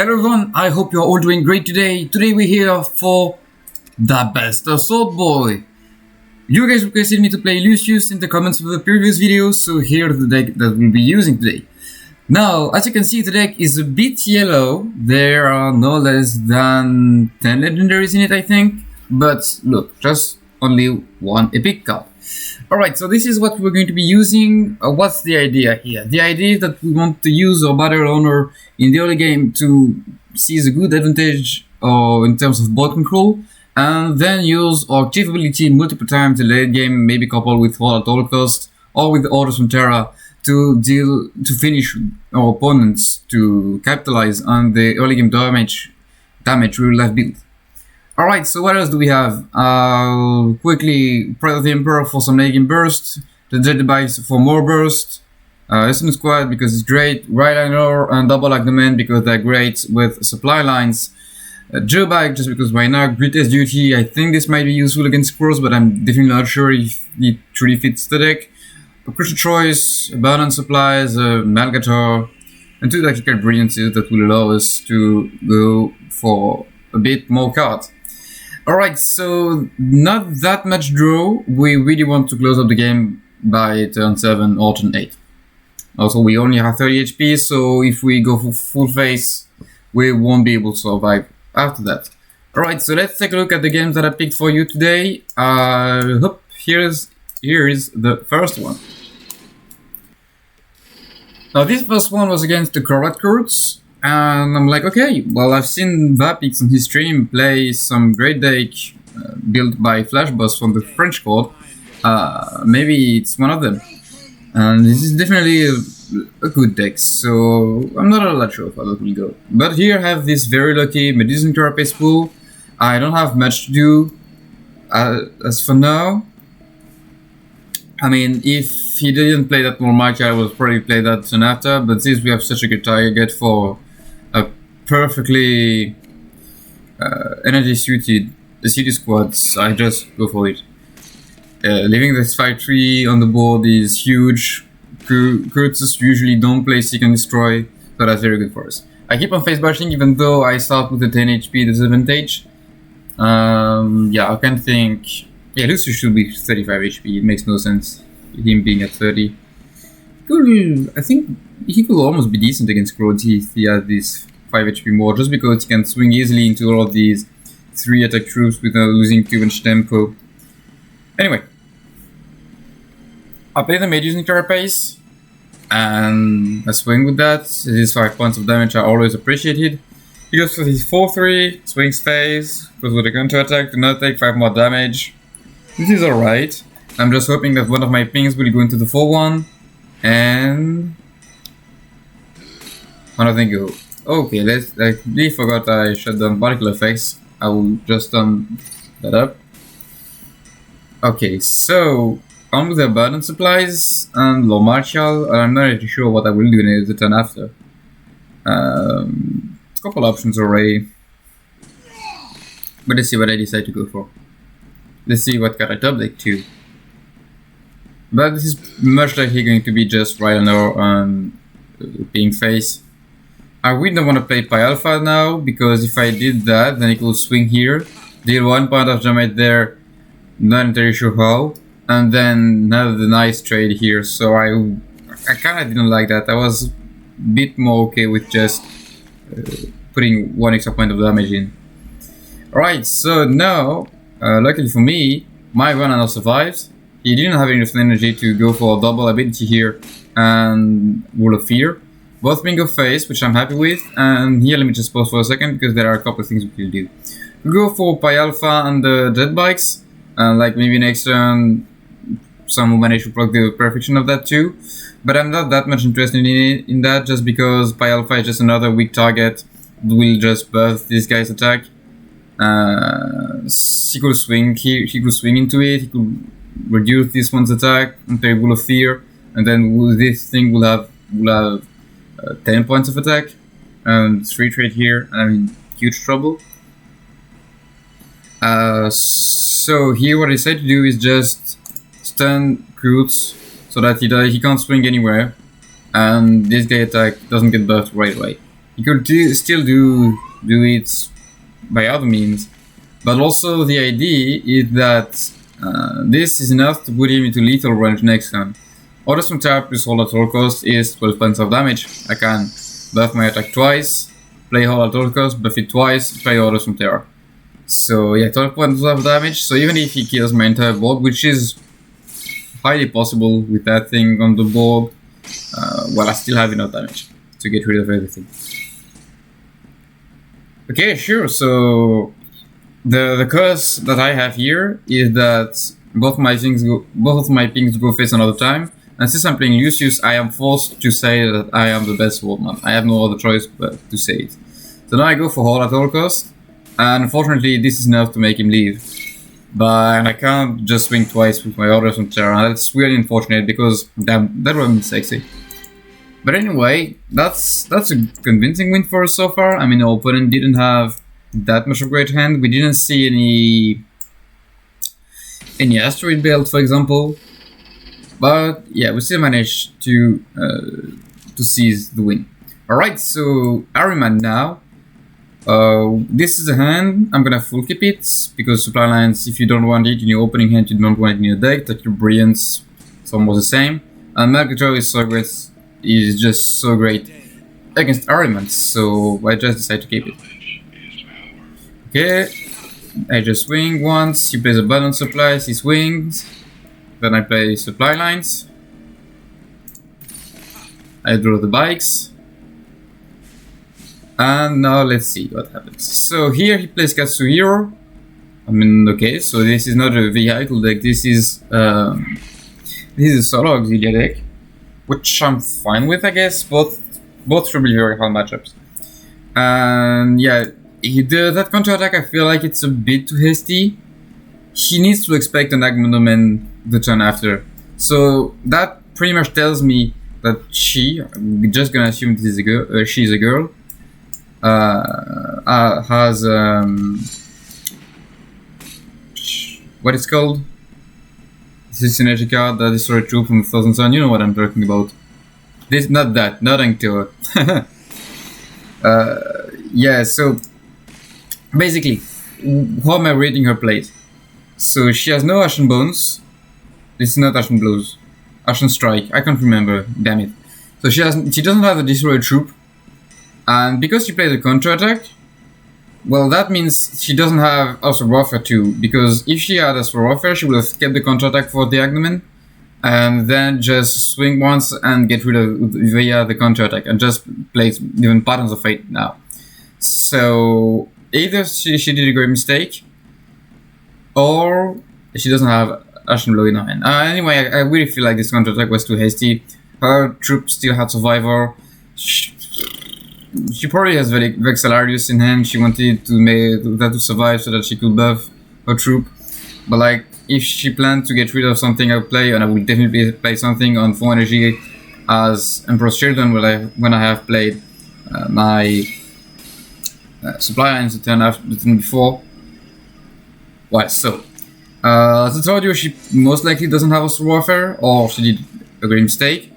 Hello everyone, I hope you're all doing great today. Today we're here for the best of Sword Boy. You guys requested me to play Lucius in the comments of the previous videos, so here's the deck that we'll be using today. Now, as you can see, the deck is a bit yellow. There are no less than 10 legendaries in it, I think. But look, just only one epic card. Alright, so this is what we're going to be using. What's the idea here? The idea is that we want to use our battle owner in the early game to seize a good advantage in terms of board control, and then use our chief ability multiple times in the late game, maybe coupled with Fall at all costs, or with the orders from Terra to finish our opponents to capitalize on the early game damage we will have built. Alright, so what else do we have? Quickly, Pride of the Emperor for some late game burst, the Jet Bikes for more burst, Essence Squad because it's great, Right Liner and Double Like the Man because they're great with supply lines, Joe Bike just because why not, Greatest Duty, I think this might be useful against Crows, but I'm definitely not sure if it truly fits the deck. A Crucial Choice, Abundant Supplies, Malgator, and two tactical brilliances that will allow us to go for a bit more cards. Alright, so not that much draw. We really want to close up the game by turn 7 or turn 8. Also, we only have 30 HP, so if we go for full face, we won't be able to survive after that. Alright, so let's take a look at the games that I picked for you today. Here is the first one. Now, this first one was against the Correct Courts. And I'm like, okay, well, I've seen Vapix on his stream play some great deck built by Flash Boss from the French court. Maybe it's one of them. And this is definitely a good deck, so I'm not all that sure how that will go. But here I have this very lucky Medicine Carapace pool. I don't have much to do as for now. I mean, if he didn't play that more Mike, I would probably play that soon after, but since we have such a good target for a perfectly energy suited city squads, I just go for it. Leaving this 5-3 on the board is huge. Kurtzes usually don't play Seek and Destroy, so that's very good for us. I keep on face bashing even though I start with a 10 HP disadvantage. Yeah, I can think... Yeah, Lucius should be 35 HP, it makes no sense, him being at 30. I think he could almost be decent against Crows if he has this 5 HP more, just because he can swing easily into all of these 3 attack troops without losing too much tempo. Anyway, I play the Mage using Carapace, and I swing with that. These 5 points of damage are always appreciated. He goes for his 4-3, swings phase, goes with a counter attack to not take 5 more damage. This is alright. I'm just hoping that one of my pings will go into the 4-1, and one of them go. Okay, I really forgot I shut down particle effects. I will just that up. Okay, so on with the abundant supplies and low martial. I'm not really sure what I will do in the turn after. Couple options already, but let's see what I decide to go for. Let's see what card I top deck too. But this is much likely going to be just right on being face. I really don't want to play Pi Alpha now, because if I did that, then it will swing here, deal 1 point of damage there, not entirely sure how, and then have the nice trade here. So I kinda didn't like that. I was a bit more okay with just putting 1 extra point of damage in. Alright, so now, luckily for me, my runner survived. He didn't have enough energy to go for a double ability here and Wall of Fear. Both being go face, which I'm happy with, and here let me just pause for a second because there are a couple of things we can do. We go for Pi Alpha and the Jet Bikes, like maybe next turn someone managed to proc the perfection of that too, but I'm not that much interested in that just because Pi Alpha is just another weak target, will just buff this guy's attack. He could swing into it, he could reduce this one's attack and play Wall of Fear, and then this thing will have 10 points of attack and 3 trade here, and I'm in huge trouble. So here what I decided to do is just stun Kurtz so that he can't swing anywhere, and this guy attack doesn't get buffed right away. He could still do it by other means, but also the idea is that this is enough to put him into lethal range next turn. Orders from Terra plus hold at all cost is 12 points of damage. I can buff my attack twice, play hold at all cost, buff it twice, play Orders from Terra. So yeah, 12 points of damage. So even if he kills my entire board, which is highly possible with that thing on the board, well, I still have enough damage to get rid of everything. Okay, sure. So the curse that I have here is that both my pings go face another time. And since I'm playing Lucius, I am forced to say that I am the best Swordman. I have no other choice but to say it. So now I go for hold at all cost, and unfortunately this is enough to make him leave. But I can't just swing twice with my Orders from Terra. That's really unfortunate because that would have been sexy. But anyway, that's a convincing win for us so far. I mean, our opponent didn't have that much of a great hand. We didn't see any asteroid build, for example. But yeah, we still managed to seize the win. Alright, so Ahriman now. This is a hand. I'm gonna full keep it because supply lines, if you don't want it in your opening hand, you don't want it in your deck. Like your Brilliance, it's almost the same. And Mercatory is just so great against Ahriman, so I just decided to keep it. Okay, I just swing once. He plays a balance supplies. He swings. Then I play supply lines. I draw the bikes. And now let's see what happens. So here he plays Katsuhiro. I mean, okay, so this is not a vehicle deck. This is a solo auxilia deck, which I'm fine with, I guess. Both should be very hard matchups. And yeah, that counter attack, I feel like it's a bit too hasty. He needs to expect an Agmonomen the turn after. So that pretty much tells me that I'm just gonna assume this is a girl, she's a girl, has what it's called? This is synergy card that destroyed troop from the Thousand Sun. You know what I'm talking about. This, not Terra. Yeah, so basically, how am I rating her plate? So she has no Ashen Bones. This is not Ashen Blows. Ashen Strike. I can't remember. Damn it. So she doesn't have the destroyed troop, and because she plays a counter attack, well, that means she doesn't have also Warfare 2, because if she had Astral Warfare, she would have kept the counterattack for the Agnomen, and then just swing once and get rid of via the counterattack, and just play even Patterns of Fate now. So either she did a great mistake, or she doesn't have Ashen Blow in her hand. Anyway, I really feel like this counterattack was too hasty. Her troop still had Survivor. She probably has Vexillarius in hand. She wanted to make that to survive so that she could buff her troop. But like, if she planned to get rid of something, I would play, and I will definitely play something on 4 energy as Emperor's Children when I have played my supply lines the turn before. Well, so as I told you, she most likely doesn't have Astral Warfare, or she did a great mistake.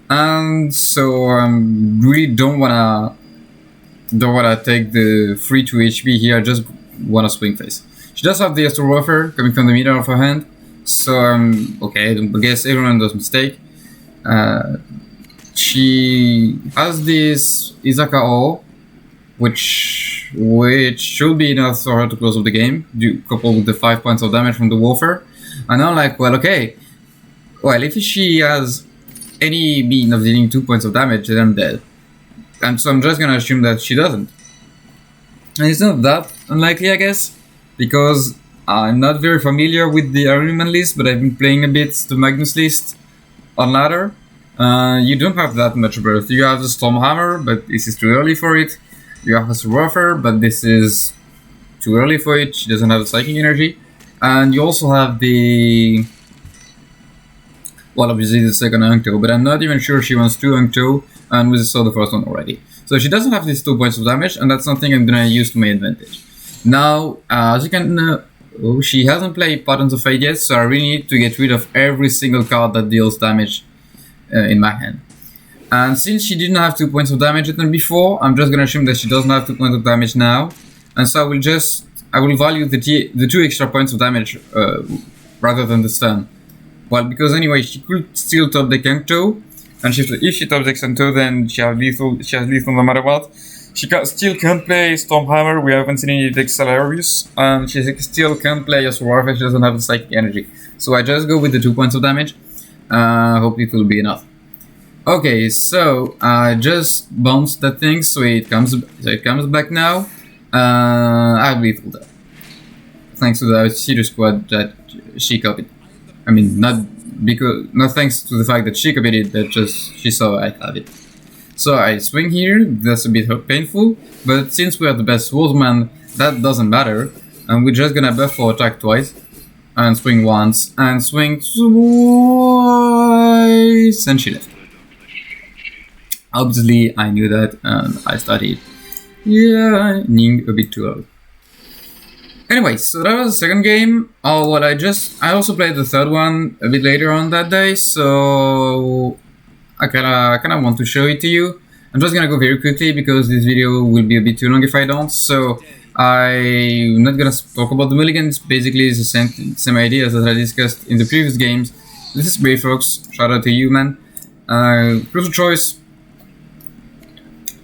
And so really don't wanna take the free 2 HP here. I just wanna swing face. She does have the Astral Warfare coming from the middle of her hand, so okay. I guess everyone does mistake. She has this Izaka O, which should be enough for her to close up the game, coupled with the 5 points of damage from the Warfare. And I'm like, well, okay. Well, if she has any mean of dealing 2 points of damage, then I'm dead. And so I'm just gonna assume that she doesn't. And it's not that unlikely, I guess, because I'm not very familiar with the Ahriman list, but I've been playing a bit the Magnus list on ladder. You don't have that much birth. You have the Stormhammer, but this is too early for it. You have a Warfare, but this is too early for it. She doesn't have the Psychic Energy. And you also have the... well, obviously the second Uncto, but I'm not even sure she wants 2 Uncto, and we saw the first one already. So she doesn't have these 2 points of damage, and that's something I'm gonna use to my advantage. Now, as you can she hasn't played Patterns of Fate yet, so I really need to get rid of every single card that deals damage in my hand. And since she didn't have 2 points of damage at them before, I'm just gonna assume that she doesn't have 2 points of damage now. And so I will value the 2 extra points of damage rather than the stun. Well, because anyway, she could still top the Kankto, and if she tops the Kankto, then she has lethal no matter what. She still can't play Stormhammer, we haven't seen any Dexalarius, and she still can't play Yasuo if she doesn't have the Psychic Energy. So I just go with the 2 points of damage. Hope it will be enough. Okay, so I just bounced that thing, so it comes back now. I have lethal there. Thanks to the Cedar Squad that she copied. I mean, not thanks to the fact that she copied it, that just she saw I have it. So I swing here, that's a bit painful, but since we are the best swordsman, that doesn't matter, and we're just gonna buff for attack twice, and swing once, and swing twice, and she left. Obviously, I knew that, and I started ning a bit too early. Anyway, so that was the second game. Oh, well, I also played the third one a bit later on that day, so I kinda want to show it to you. I'm just gonna go very quickly because this video will be a bit too long if I don't. So I'm not gonna talk about the mulligans. Basically, it's the same idea as I discussed in the previous games. This is Brave Fox. Shout out to you, man. Crucial choice.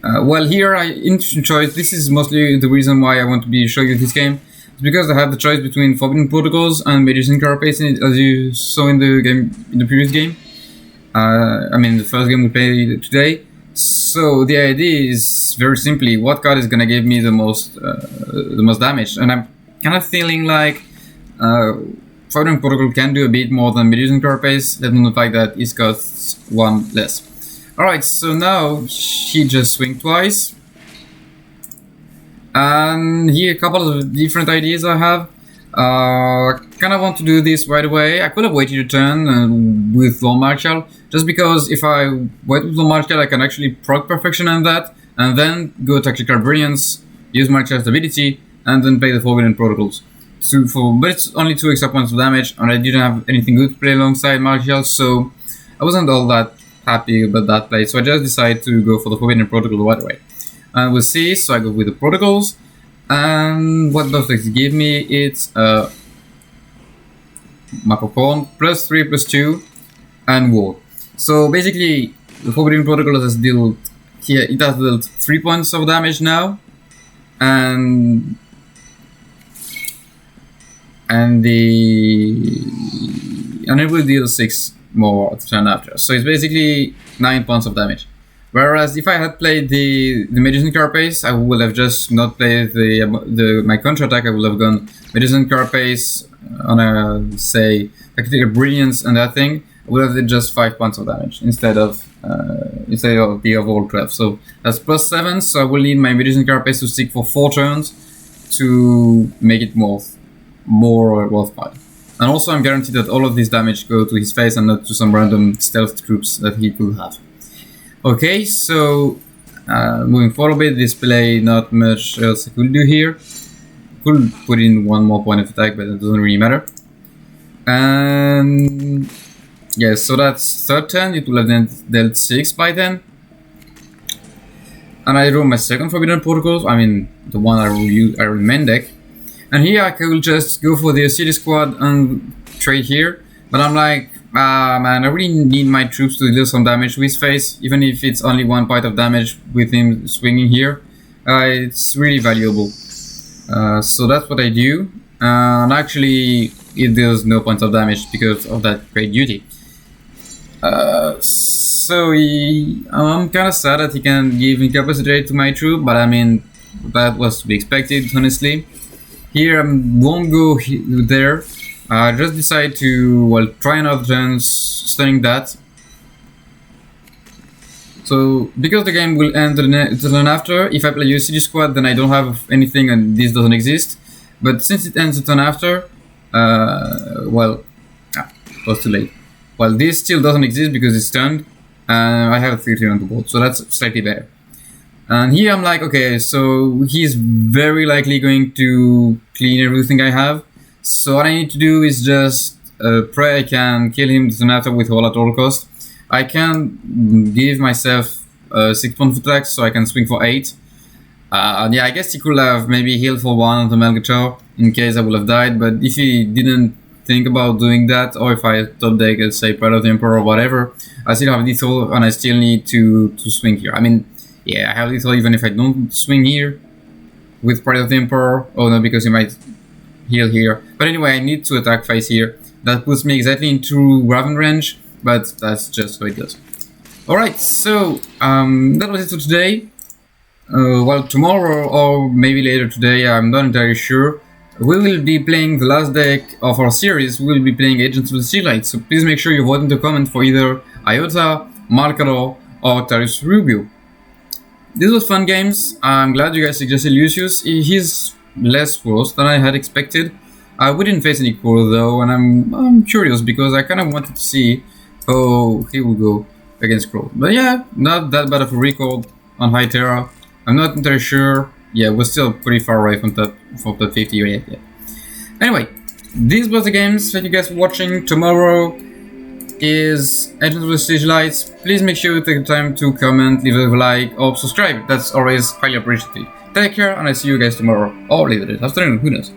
Well, here interesting choice. This is mostly the reason why I want to show you this game. It's because I had the choice between Forbidden Protocols and Medicine Carapace, as you saw in the previous game. I mean, the first game we played today. So the idea is very simply, what card is gonna give me the most damage, and I'm kind of feeling like Forbidden Protocol can do a bit more than Medicine Carapace, let alone the fact that it costs 1 less. Alright, so now she just swing twice. And here a couple of different ideas I have. Kind of want to do this right away. I could have waited a turn with Lord Martial, just because if I wait with Lord Martial I can actually proc Perfection on that, and then go Tactical Brilliance, use Martial's ability, and then play the Forbidden Protocols. But it's only 2 extra points of damage, and I didn't have anything good to play alongside Martial, so I wasn't all that happy about that play, so I just decided to go for the Forbidden Protocol right away. And we'll see, so I go with the Protocols, and what does this give me? It's Macacorn, +3, +2, and War. So basically, the Forbidden Protocol has dealt 3 points of damage now, and it will deal 6 more at the turn after. So it's basically 9 points of damage. Whereas if I had played the Medicine Carapace, I would have just not played my counter attack. I would have gone Medicine Carapace on a say Tactical Brilliance and that thing. I would have did just 5 points of damage instead of the overall 12. So that's +7. So I will need my Medicine Carapace to stick for 4 turns to make it more worthwhile. And also I'm guaranteed that all of this damage go to his face and not to some random stealth troops that he could have. Okay, so moving forward a bit, display not much else I could do here. Could put in 1 more point of attack, but it doesn't really matter. And yeah, so that's third turn. It will have then dealt 6 by then. And I draw my second Forbidden Protocol. I mean, the one I will main deck. And here I could just go for the City Squad and trade here. But I'm like, man, I really need my troops to deal some damage to his face, even if it's only 1 point of damage with him swinging here. It's really valuable. So that's what I do. And actually, it deals no points of damage because of that great duty. So I'm kind of sad that he can give incapacity to my troop, but I mean, that was to be expected, honestly. Here I won't go there. I just decide to, try another turn stunning that. So, because the game will end the turn after, if I play UCD squad, then I don't have anything and this doesn't exist. But since it ends the turn after, it was too late. Well, this still doesn't exist because it's stunned, and I have a 3-3 on the board, so that's slightly better. And here I'm like, okay, so he's very likely going to clean everything I have. So what I need to do is just pray I can kill him the turn after with all at all cost. I can give myself 6 points of attack, so I can swing for 8. And yeah, I guess he could have maybe healed for 1 on the Melgator in case I would have died, but if he didn't think about doing that, or if I top deck, let's say, Pride of the Emperor or whatever, I still have lethal and I still need to swing here. I mean, yeah, I have lethal even if I don't swing here with Pride of the Emperor. Oh no, because he might heal here. But anyway, I need to attack phase here. That puts me exactly into Raven range, but that's just how it goes. Alright, so that was it for today. Well, tomorrow or maybe later today, I'm not entirely sure, we will be playing the last deck of our series. We will be playing Agents of the Sigilite, so please make sure you vote in the comment for either Iota, Marcador, or Tarius Rubio. This was fun games. I'm glad you guys suggested Lucius. He's less worse than I had expected. We didn't face any core though, and I'm curious because I kind of wanted to see how he will go against Crow. But yeah, not that bad of a record on high Terra. I'm not entirely sure. Yeah, we're still pretty far away from that 50. Yeah. Anyway, these were the games. Thank you guys for watching. Tomorrow is Agents of the Sigilites. Please make sure you take the time to comment, leave a like, or subscribe. That's always highly appreciated. Take care, and I see you guys tomorrow or later this afternoon. Who knows?